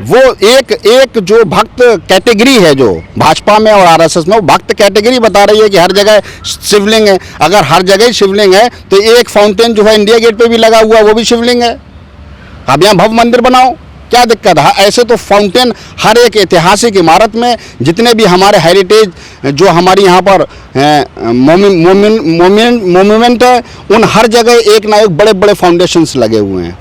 वो एक जो भक्त कैटेगरी है जो भाजपा में और आरएसएस में, वो भक्त कैटेगरी बता रही है कि हर जगह शिवलिंग है। अगर हर जगह शिवलिंग है तो एक फाउंटेन जो है इंडिया गेट पे भी लगा हुआ है वो भी शिवलिंग है। अब यहाँ भव्य मंदिर बनाओ, क्या दिक्कत है? ऐसे तो फाउंटेन हर एक ऐतिहासिक इमारत में, जितने भी हमारे हेरिटेज जो हमारी यहाँ पर मोन्यूमेंट है, उन हर जगह एक ना एक बड़े बड़े फाउंडेशंस लगे हुए हैं।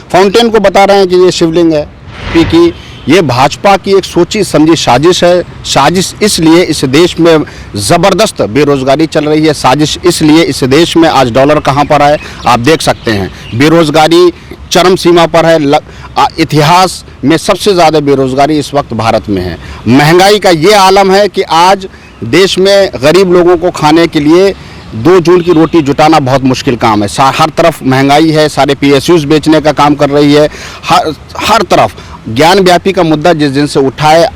फाउंटेन को बता रहे हैं कि ये शिवलिंग है। कि ये भाजपा की एक सोची समझी साजिश है। साजिश इसलिए इस देश में ज़बरदस्त बेरोज़गारी चल रही है। साजिश इसलिए इस देश में आज डॉलर कहाँ पर है आप देख सकते हैं। बेरोज़गारी चरम सीमा पर है। इतिहास में सबसे ज़्यादा बेरोज़गारी इस वक्त भारत में है। महंगाई का ये आलम है कि आज देश में गरीब लोगों को खाने के लिए 2 जून की रोटी जुटाना बहुत मुश्किल काम है। हर तरफ महंगाई है। सारे PSUs बेचने का काम कर रही है। हर तरफ ज्ञान व्यापी का मुद्दा जिस दिन से उठा है,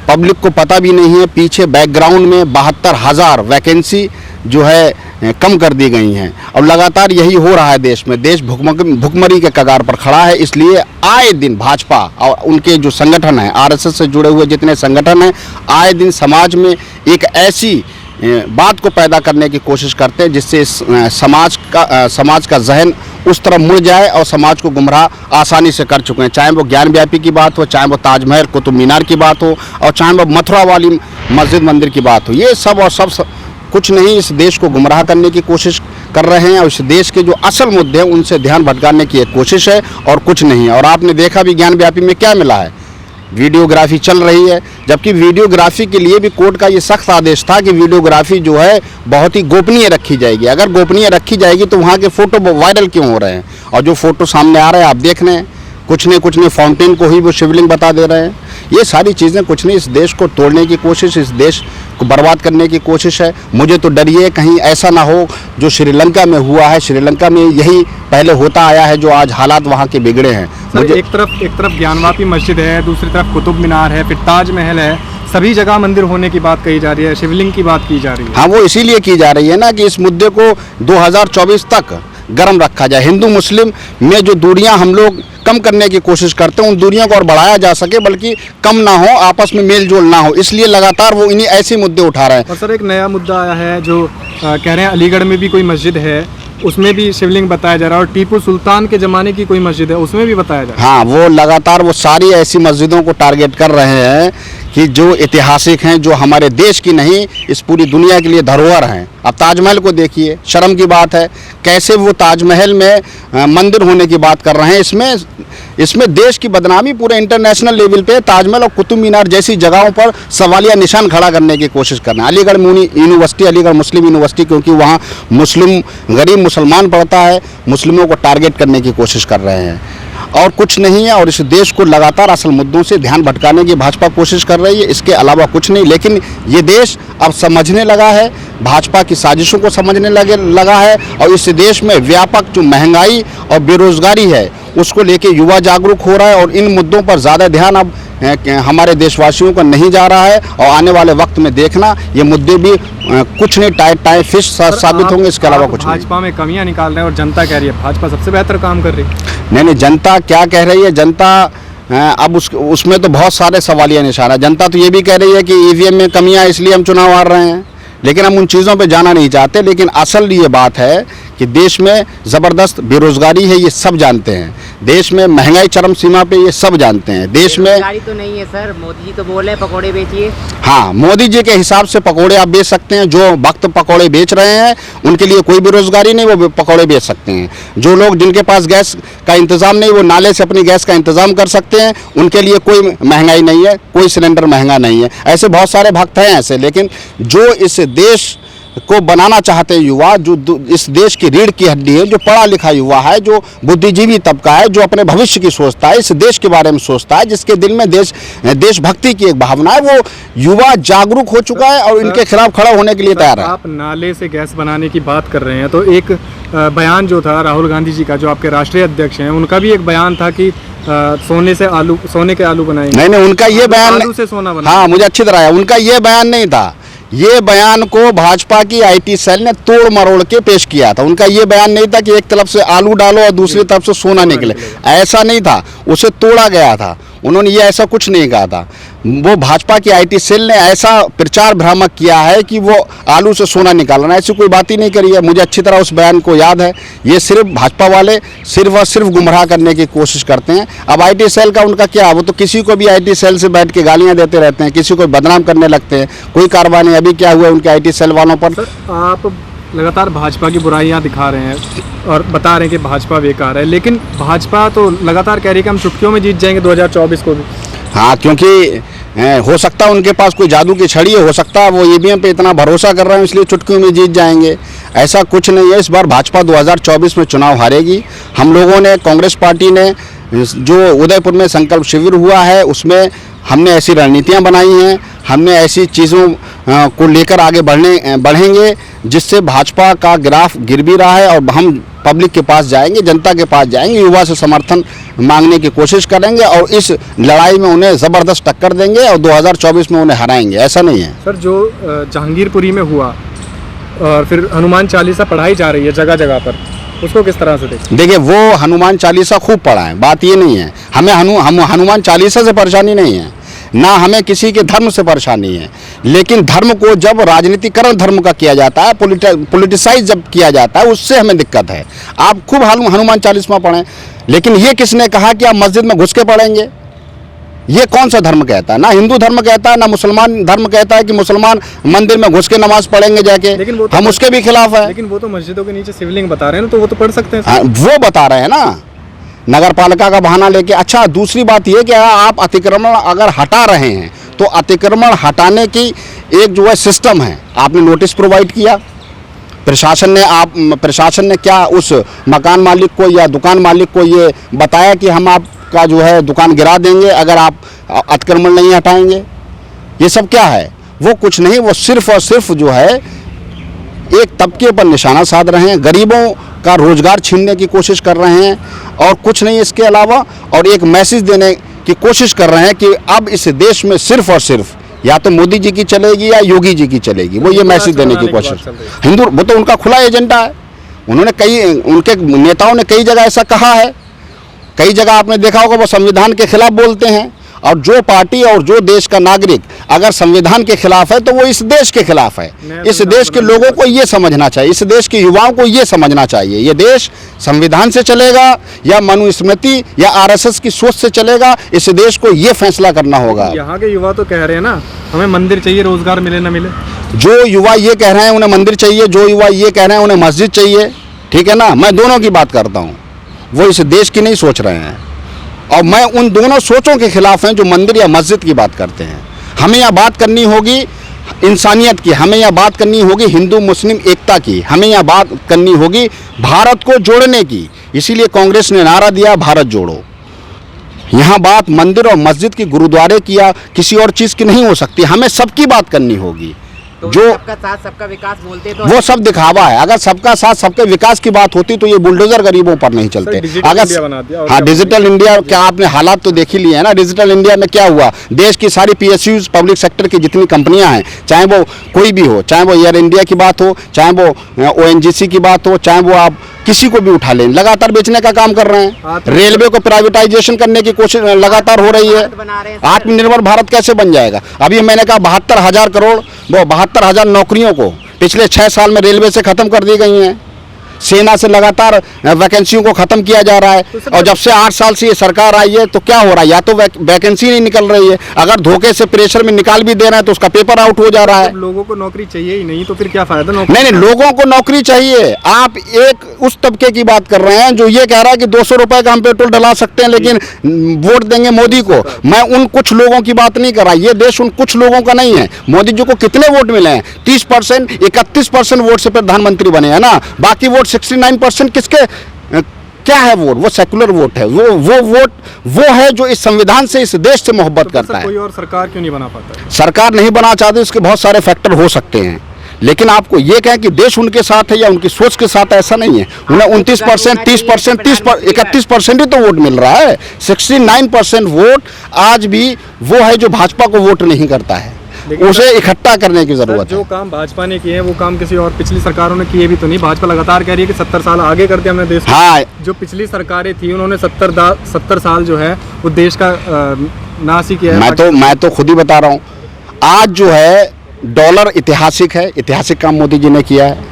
पब्लिक को पता भी नहीं है। पीछे बैकग्राउंड में 72,000 वैकेंसी जो है कम कर दी गई हैं और लगातार यही हो रहा है देश में। देश भुखमरी के कगार पर खड़ा है। इसलिए आए दिन भाजपा और उनके जो संगठन हैं, RSS से जुड़े हुए जितने संगठन हैं, आए दिन समाज में एक ऐसी बात को पैदा करने की कोशिश करते हैं जिससे समाज का जहन उस तरफ मुड़ जाए और समाज को गुमराह आसानी से कर चुके हैं। चाहे वो ज्ञान व्यापी की बात हो, चाहे वो ताजमहल कुतुब मीनार की बात हो, और चाहे वो मथुरा वाली मस्जिद मंदिर की बात हो। ये सब और सब कुछ नहीं, इस देश को गुमराह करने की कोशिश कर रहे हैं और इस देश के जो असल मुद्दे हैं उनसे ध्यान भटकाने की एक कोशिश है और कुछ नहीं। और आपने देखा भी ज्ञान व्यापी में क्या मिला है, वीडियोग्राफी चल रही है। जबकि वीडियोग्राफी के लिए भी कोर्ट का ये सख्त आदेश था कि वीडियोग्राफी जो है बहुत ही गोपनीय रखी जाएगी। अगर गोपनीय रखी जाएगी तो वहाँ के फ़ोटो वायरल क्यों हो रहे हैं? और जो फ़ोटो सामने आ रहे हैं आप देख रहे हैं, कुछ नहीं फाउंटेन को ही वो शिवलिंग बता दे रहे हैं। ये सारी चीज़ें कुछ नहीं, इस देश को तोड़ने की कोशिश, इस देश को बर्बाद करने की कोशिश है। मुझे तो डर ये कहीं ऐसा ना हो जो श्रीलंका में हुआ है। श्रीलंका में यही पहले होता आया है, जो आज हालात वहाँ के बिगड़े हैं। मुझे एक तरफ ज्ञानवापी मस्जिद है, दूसरी तरफ कुतुब मीनार है, फिर ताजमहल है, सभी जगह मंदिर होने की बात कही जा रही है, शिवलिंग की बात की जा रही है। हाँ, वो इसीलिए की जा रही है ना कि इस मुद्दे को 2024 तक गर्म रखा जाए। हिंदू मुस्लिम में जो दूरियां हम लोग कम करने की कोशिश करते हैं, उन दूरियों को और बढ़ाया जा सके, बल्कि कम ना हो, आपस में मेल जोल ना हो। इसलिए लगातार वो इन्हीं ऐसे मुद्दे उठा रहे हैं। और सर एक नया मुद्दा आया है जो कह रहे हैं अलीगढ़ में भी कोई मस्जिद है, उसमें भी शिवलिंग बताया जा रहा है, और टीपू सुल्तान के ज़माने की कोई मस्जिद है उसमें भी बताया जा रहा है। हाँ, वो लगातार वो सारी ऐसी मस्जिदों को टारगेट कर रहे हैं कि जो ऐतिहासिक हैं, जो हमारे देश की नहीं इस पूरी दुनिया के लिए धरोहर हैं। अब ताजमहल को देखिए, शर्म की बात है कैसे वो ताजमहल में मंदिर होने की बात कर रहे हैं। इसमें देश की बदनामी पूरे इंटरनेशनल लेवल पे ताजमहल और कुतुब मीनार जैसी जगहों पर सवालिया निशान खड़ा करने की कोशिश कर रहे हैं। अलीगढ़ यूनिवर्सिटी, अलीगढ़ मुस्लिम यूनिवर्सिटी, क्योंकि वहाँ मुस्लिम गरीब मुसलमान पढ़ता है, मुस्लिमों को टारगेट करने की कोशिश कर रहे हैं और कुछ नहीं है। और इस देश को लगातार असल मुद्दों से ध्यान भटकाने की भाजपा कोशिश कर रही है, इसके अलावा कुछ नहीं। लेकिन ये देश अब समझने लगा है, भाजपा की साजिशों को समझने लगा है, और इस देश में व्यापक जो महंगाई और बेरोजगारी है उसको लेके युवा जागरूक हो रहा है। और इन मुद्दों पर ज़्यादा ध्यान अब हमारे देशवासियों का नहीं जा रहा है। और आने वाले वक्त में देखना ये मुद्दे भी कुछ नहीं टाइट फिश साबित होंगे, इसके अलावा कुछ नहीं। भाजपा में कमियां निकाल रहे हैं और जनता कह रही है भाजपा सबसे बेहतर काम कर रही है। नहीं, जनता क्या कह रही है? जनता अब उसमें तो बहुत सारे सवालिया निशान है। जनता तो ये भी कह रही है कि EVM में कमियां इसलिए हम चुनाव हार रहे हैं, लेकिन हम उन चीज़ों पे जाना नहीं चाहते। लेकिन असल ये बात है कि देश में ज़बरदस्त बेरोज़गारी है, ये सब जानते हैं। देश में महंगाई चरम सीमा पे, ये सब जानते हैं। देश में बेरोजगारी तो नहीं है सर, मोदी जी तो बोले पकौड़े बेचिए। हाँ, मोदी जी के हिसाब से पकौड़े आप बेच सकते हैं। जो भक्त पकौड़े बेच रहे हैं उनके लिए कोई बेरोजगारी नहीं, वो पकौड़े बेच सकते हैं। जो लोग जिनके पास गैस का इंतज़ाम नहीं, वो नाले से अपनी गैस का इंतज़ाम कर सकते हैं, उनके लिए कोई महंगाई नहीं है, कोई सिलेंडर महंगा नहीं है। ऐसे बहुत सारे भक्त हैं ऐसे। लेकिन जो इस देश को बनाना चाहते हैं युवा, जो इस देश की रीढ़ की हड्डी है, जो पढ़ा लिखा युवा है, जो बुद्धिजीवी तबका है, जो अपने भविष्य की सोचता है, इस देश के बारे में सोचता है, जिसके दिल में देशभक्ति की एक भावना है, वो युवा जागरूक हो चुका है और इनके खिलाफ खड़ा होने के लिए तैयार है। आप नाले से गैस बनाने की बात कर रहे हैं, तो एक बयान जो था राहुल गांधी जी का, जो आपके राष्ट्रीय अध्यक्ष हैं, उनका भी एक बयान था कि सोने के आलू बनाएंगे। नहीं, उनका ये बयान आलू से सोना बना। हाँ, मुझे अच्छी तरह है, उनका ये बयान नहीं था ये बयान को भाजपा की आईटी सेल ने तोड़ मरोड़ के पेश किया था। उनका ये बयान नहीं था कि एक तरफ से आलू डालो और दूसरी तरफ से सोना निकले, ऐसा नहीं था, उसे तोड़ा गया था। उन्होंने ये ऐसा कुछ नहीं कहा था। वो भाजपा की आईटी सेल ने ऐसा प्रचार भ्रामक किया है कि वो आलू से सोना निकालना, ऐसी कोई बात ही नहीं करी है। मुझे अच्छी तरह उस बयान को याद है। ये सिर्फ भाजपा वाले सिर्फ और सिर्फ गुमराह करने की कोशिश करते हैं। अब आईटी सेल का उनका क्या, वो तो किसी को भी आईटी सेल से बैठ के गालियां देते रहते हैं, किसी को बदनाम करने लगते हैं, कोई कार्रवाई नहीं। अभी क्या हुआ उनके आईटी सेल वालों पर? सर, आप लगातार भाजपा की बुराइयां दिखा रहे हैं और बता रहे हैं कि भाजपा बेकार है, लेकिन भाजपा तो लगातार कह रही है कि हम चुटकियों में जीत जाएंगे 2024 को भी। हाँ, क्योंकि हो सकता है उनके पास कोई जादू की छड़ी है, हो सकता है वो ईवीएम पे इतना भरोसा कर रहे हैं इसलिए चुटकियों में जीत जाएंगे। ऐसा कुछ नहीं है। इस बार भाजपा 2024 में चुनाव हारेगी। हम लोगों ने, कांग्रेस पार्टी ने, जो उदयपुर में संकल्प शिविर हुआ है उसमें हमने ऐसी रणनीतियां बनाई हैं, हमने ऐसी चीज़ों को लेकर आगे बढ़ेंगे जिससे भाजपा का ग्राफ गिर भी रहा है और हम पब्लिक के पास जाएंगे, जनता के पास जाएंगे, युवा से समर्थन मांगने की कोशिश करेंगे और इस लड़ाई में उन्हें ज़बरदस्त टक्कर देंगे और 2024 में उन्हें हराएंगे। ऐसा नहीं है सर, जो जहांगीरपुरी में हुआ और फिर हनुमान चालीसा पढ़ाई जा रही है जगह जगह पर, उसको किस तरह से देखें? देखिए, वो हनुमान चालीसा खूब पढ़ा है, बात ये नहीं है। हमें हनुमान चालीसा से परेशानी नहीं है, ना हमें किसी के धर्म से परेशानी है, लेकिन धर्म को जब राजनीतिकरण धर्म का किया जाता है, पॉलिटिसाइज जब किया जाता है, उससे हमें दिक्कत है। आप खूब हनुमान चालीसा पढ़ें, लेकिन ये किसने कहा कि आप मस्जिद में घुस के पढ़ेंगे? ये कौन सा धर्म कहता है? ना हिंदू धर्म कहता है, ना मुसलमान धर्म कहता है कि मुसलमान मंदिर में घुस के नमाज पढ़ेंगे जाके। लेकिन वो तो हम उसके भी खिलाफ है। लेकिन वो तो मस्जिदों के नीचे शिवलिंग बता रहे हैं ना, तो वो तो पढ़ सकते हैं। हाँ, वो बता रहे हैं ना, नगर पालिका का बहाना लेके। अच्छा, दूसरी बात ये कि आप अतिक्रमण अगर हटा रहे हैं तो अतिक्रमण हटाने की एक जो है सिस्टम है, आपने नोटिस प्रोवाइड किया, प्रशासन ने क्या उस मकान मालिक को या दुकान मालिक को ये बताया कि हम आपका जो है दुकान गिरा देंगे अगर आप अतिक्रमण नहीं हटाएंगे? ये सब क्या है? वो कुछ नहीं, वो सिर्फ और सिर्फ जो है एक तबके पर निशाना साध रहे हैं, गरीबों का रोजगार छीनने की कोशिश कर रहे हैं और कुछ नहीं इसके अलावा। और एक मैसेज देने की कोशिश कर रहे हैं कि अब इस देश में सिर्फ और सिर्फ या तो मोदी जी की चलेगी या योगी जी की चलेगी। वो ये मैसेज देने की कोशिश, हिंदू, वो तो उनका खुला एजेंडा है। उन्होंने उनके नेताओं ने कई जगह ऐसा कहा है, कई जगह आपने देखा होगा वो संविधान के खिलाफ बोलते हैं। और जो पार्टी और जो देश का नागरिक अगर संविधान के खिलाफ है तो वो इस देश के खिलाफ है। इस देश के लोगों को ये समझना चाहिए, इस देश के युवाओं को ये समझना चाहिए, ये देश संविधान से चलेगा या मनुस्मृति या आरएसएस की सोच से चलेगा, इस देश को ये फैसला करना होगा। यहाँ के युवा तो कह रहे हैं ना, हमें मंदिर चाहिए, रोजगार मिले ना मिले। जो युवा ये कह रहे हैं उन्हें मंदिर चाहिए, जो युवा ये कह रहे हैं उन्हें मस्जिद चाहिए, ठीक है ना। मैं दोनों की बात करता हूँ, वो इस देश की नहीं सोच रहे हैं और मैं उन दोनों सोचों के खिलाफ हैं जो मंदिर या मस्जिद की बात करते हैं। हमें यहाँ बात करनी होगी इंसानियत की, हमें यहाँ बात करनी होगी हिंदू मुस्लिम एकता की, हमें यहाँ बात करनी होगी भारत को जोड़ने की। इसीलिए कांग्रेस ने नारा दिया भारत जोड़ो। यहाँ बात मंदिर और मस्जिद की, गुरुद्वारे की या किसी और चीज़ की नहीं हो सकती, हमें सबकी बात करनी होगी। तो जो सबका साथ सबका विकास बोलते तो वो सब दिखावा है। अगर सबका साथ सबके विकास की बात होती तो ये बुलडोजर गरीबों पर नहीं चलते। अगर हाँ, डिजिटल इंडिया क्या आपने हालात तो देख ही लिए हैं ना। डिजिटल इंडिया में क्या हुआ, देश की सारी PSUs, पब्लिक सेक्टर की जितनी कंपनियां हैं, चाहे वो कोई भी हो, चाहे वो एयर इंडिया की बात हो, चाहे वो ONGC की बात हो, चाहे वो आप किसी को भी उठा लें, लगातार बेचने का काम कर रहे हैं। रेलवे को प्राइवेटाइजेशन करने की कोशिश लगातार हो रही है। आत्मनिर्भर भारत कैसे बन जाएगा? अभी मैंने कहा 72,000 करोड़, वो 72,000 नौकरियों को पिछले 6 साल में रेलवे से खत्म कर दी गई हैं। सेना से लगातार वैकेंसियों को खत्म किया जा रहा है। और जब से 8 साल से ये सरकार आई है तो क्या हो रहा है, या तो वैकेंसी नहीं निकल रही है, अगर धोखे से प्रेशर में निकाल भी दे रहे हैं तो उसका पेपर आउट हो जा रहा है। लोगों को नौकरी चाहिए ही नहीं तो फिर क्या फायदा नहीं, लोगों को नौकरी चाहिए। आप एक उस तबके की बात कर रहे हैं जो ये कह रहा है कि 200 रुपए का हम पेट्रोल डला सकते हैं लेकिन वोट देंगे मोदी को। मैं उन कुछ लोगों की बात नहीं कर रहा, ये देश उन कुछ लोगों का नहीं है। मोदी जी को कितने वोट मिले हैं? 30%, 31% वोट से प्रधानमंत्री बने हैं ना। बाकी वोट 69% किसके क्या है? वो सेकुलर वोट है। वो वोट वो है जो इस संविधान से, इस देश से मोहब्बत करता है। कोई और सरकार क्यों नहीं बना पाता? सरकार नहीं बना चाहती, इसके बहुत सारे फैक्टर हो सकते हैं, लेकिन आपको ये कहें कि देश उनके साथ है या उनकी सोच के साथ, ऐसा नहीं है। उन्हें 29%, 30%, 31% ही तो वोट मिल रहा है। 69% वोट आज भी वो है जो भाजपा को वोट नहीं करता है। लेकिन उसे इकट्ठा करने की सर, जरूरत जो है। काम भाजपा ने किए हैं वो काम किसी और पिछली सरकारों ने किए भी तो नहीं। भाजपा लगातार कह रही है कि 70 साल आगे कर दिया हमने देश को। हाँ, जो पिछली सरकारें थी उन्होंने 70 साल जो है वो देश का नाश ही किया है। मैं तो खुद ही बता रहा हूँ, आज जो है डॉलर ऐतिहासिक है, ऐतिहासिक काम मोदी जी ने किया है।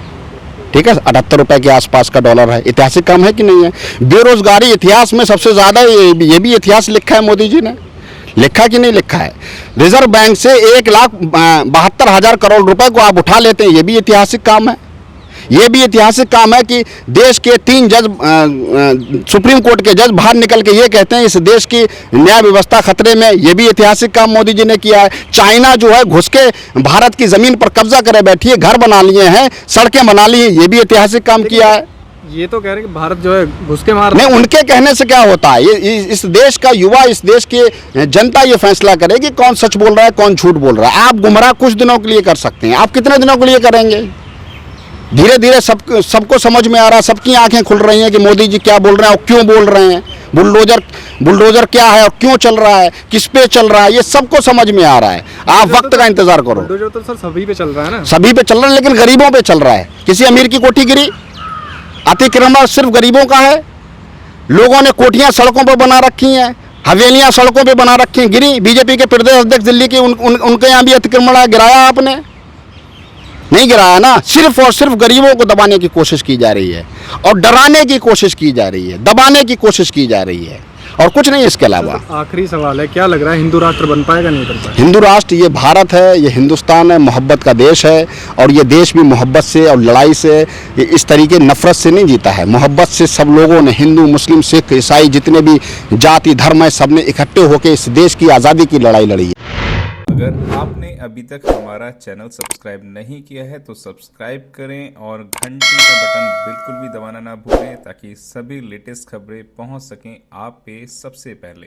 ठीक है, 78 रुपए के आसपास का डॉलर है, ऐतिहासिक काम है कि नहीं है। बेरोजगारी इतिहास में सबसे ज्यादा, ये भी इतिहास लिखा है मोदी जी ने, लिखा कि नहीं लिखा है। रिजर्व बैंक से 1,72,000 करोड़ रुपए को आप उठा लेते हैं, ये भी ऐतिहासिक काम है। ये भी ऐतिहासिक काम है कि देश के 3 जज, सुप्रीम कोर्ट के जज बाहर निकल के ये कहते हैं इस देश की न्याय व्यवस्था खतरे में। ये भी ऐतिहासिक काम मोदी जी ने किया है। चाइना जो है घुस के भारत की जमीन पर कब्जा करे बैठी है, घर बना लिए हैं, सड़कें बना ली हैं, ये भी ऐतिहासिक काम किया है। ये तो कह रहे हैं कि भारत जो है घुस के मार नहीं, उनके कहने से क्या होता है, ये इस देश का युवा, इस देश की जनता ये फैसला करे कि कौन सच बोल रहा है, कौन झूठ बोल रहा है। आप गुमराह कुछ दिनों के लिए कर सकते हैं, आप कितने दिनों के लिए करेंगे। धीरे धीरे सबको समझ में आ रहा है, सबकी आंखें खुल रही हैं कि मोदी जी क्या बोल रहे हैं और क्यों बोल रहे हैं। बुलडोजर क्या है और क्यों चल रहा है, किस पे चल रहा है, ये सबको समझ में आ रहा है। आप वक्त का इंतजार करो। बुलडोजर तो सर सभी पे चल रहा है ना। सभी पे चल रहा है, लेकिन गरीबों पे चल रहा है। किसी अमीर की कोठी गिरी, अतिक्रमण सिर्फ गरीबों का है। लोगों ने कोठियां सड़कों पर बना रखी हैं, हवेलियां सड़कों पे बना रखी हैं, गिरी। बीजेपी के प्रदेश अध्यक्ष दिल्ली के, उनके यहाँ भी अतिक्रमण गिराया आपने? नहीं गिराया ना। सिर्फ और सिर्फ गरीबों को दबाने की कोशिश की जा रही है और डराने की कोशिश की जा रही है, दबाने की कोशिश की जा रही है, और कुछ नहीं इसके अलावा। आखिरी सवाल है, क्या लग रहा है हिंदू राष्ट्र बन पाएगा नहीं बन पाएगा? हिंदू राष्ट्र, ये भारत है, ये हिंदुस्तान है, मोहब्बत का देश है। और ये देश भी मोहब्बत से और लड़ाई से, इस तरीके नफरत से नहीं जीता है। मोहब्बत से सब लोगों ने, हिंदू, मुस्लिम, सिख, ईसाई, जितने भी जाति धर्म है, सब ने इकट्ठे होकर इस देश की आज़ादी की लड़ाई लड़ी है। अगर आपने अभी तक हमारा चैनल सब्सक्राइब नहीं किया है तो सब्सक्राइब करें और घंटी का बटन बिल्कुल भी दबाना ना भूलें ताकि सभी लेटेस्ट खबरें पहुंच सकें आप पे सबसे पहले।